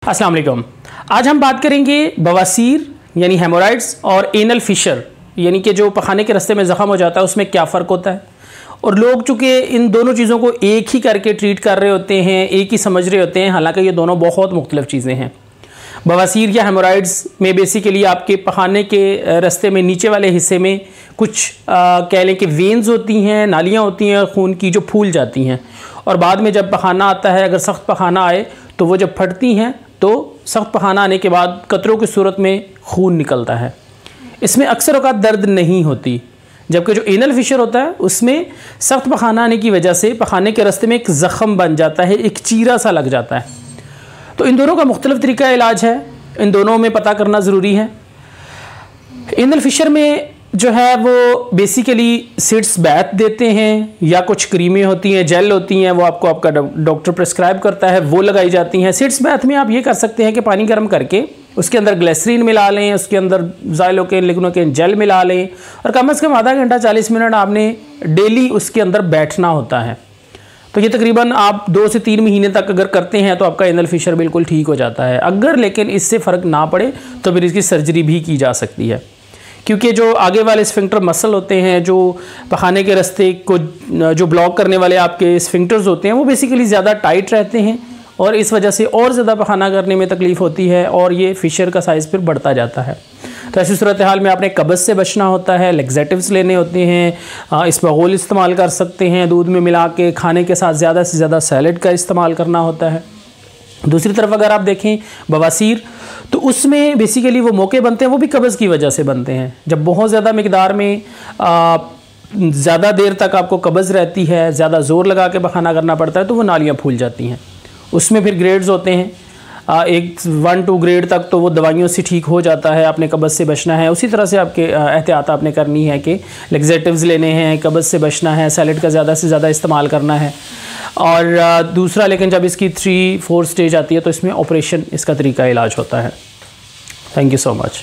अस्सलाम वालेकुम। आज हम बात करेंगे बवासीर यानी हेमोराइड्स और एनल फिशर यानी कि जो पखाने के रास्ते में ज़ख़म हो जाता है उसमें क्या फ़र्क होता है। और लोग चूँकि इन दोनों चीज़ों को एक ही करके ट्रीट कर रहे होते हैं, एक ही समझ रहे होते हैं, हालांकि ये दोनों बहुत मुख्तलिफ चीज़ें हैं। बवासीर या हेमोराइड्स में बेसिकली आपके पखाने के रास्ते में नीचे वाले हिस्से में कुछ कह लें कि वेन्स होती हैं, नालियाँ होती हैं खून की जो फूल जाती हैं, और बाद में जब पखाना आता है, अगर सख्त पखाना आए तो वो जब फटती हैं तो सख्त पखाना आने के बाद कतरों की सूरत में खून निकलता है। इसमें अक्सर औक़ात दर्द नहीं होती, जबकि जो एनल फिशर होता है उसमें सख्त पखाना आने की वजह से पखाने के रास्ते में एक ज़ख़म बन जाता है, एक चीरा सा लग जाता है। तो इन दोनों का मुख्तलिफ तरीका इलाज है, इन दोनों में पता करना ज़रूरी है। एनल फिशर में जो है वो बेसिकली सीड्स बैथ देते हैं, या कुछ क्रीमें होती हैं, जेल होती हैं, वो आपका डॉक्टर प्रिस्क्राइब करता है, वो लगाई जाती हैं। सीड्स बैथ में आप ये कर सकते हैं कि पानी गर्म करके उसके अंदर ग्लिसरीन मिला लें, उसके अंदर ज़ाइलोकेन लिग्नोकेन जेल मिला लें, और कम से कम आधा घंटा 40 मिनट आपने डेली उसके अंदर बैठना होता है। तो ये तकरीबन आप 2 से 3 महीने तक अगर करते हैं तो आपका एनल फिशर बिल्कुल ठीक हो जाता है। अगर लेकिन इससे फ़र्क ना पड़े तो फिर इसकी सर्जरी भी की जा सकती है, क्योंकि जो आगे वाले स्फिंक्टर मसल होते हैं, जो पखाने के रास्ते को जो ब्लॉक करने वाले आपके स्फिंक्टर्स होते हैं, वो बेसिकली ज़्यादा टाइट रहते हैं और इस वजह से और ज़्यादा पखाना करने में तकलीफ़ होती है और ये फिशर का साइज़ फिर बढ़ता जाता है। तो ऐसी सूरत हाल में आपने कब्ज़ से बचना होता है, लेग्जेटिव्स लेने होते हैं, इसबगोल इस्तेमाल कर सकते हैं दूध में मिला के, खाने के साथ ज़्यादा से ज़्यादा सैलड का इस्तेमाल करना होता है। दूसरी तरफ अगर आप देखें बवासीर, तो उसमें बेसिकली वो मौके बनते हैं, वो भी कब्ज़ की वजह से बनते हैं। जब बहुत ज़्यादा मिकदार में ज़्यादा देर तक आपको कब्ज़ रहती है, ज़्यादा ज़ोर लगा के पखाना करना पड़ता है, तो वो नालियाँ फूल जाती हैं। उसमें फिर ग्रेड्स होते हैं, 1-2 ग्रेड तक तो वो दवाइयों से ठीक हो जाता है। आपने कब्ज़ से बचना है, उसी तरह से आपके एहतियात आपने करनी है कि लेग्जेटिव्स लेने हैं, कब्ज़ से बचना है, सैलड का ज़्यादा से ज़्यादा इस्तेमाल करना है। और दूसरा, लेकिन जब इसकी 3-4 स्टेज आती है तो इसमें ऑपरेशन इसका तरीका इलाज होता है। Thank you so much.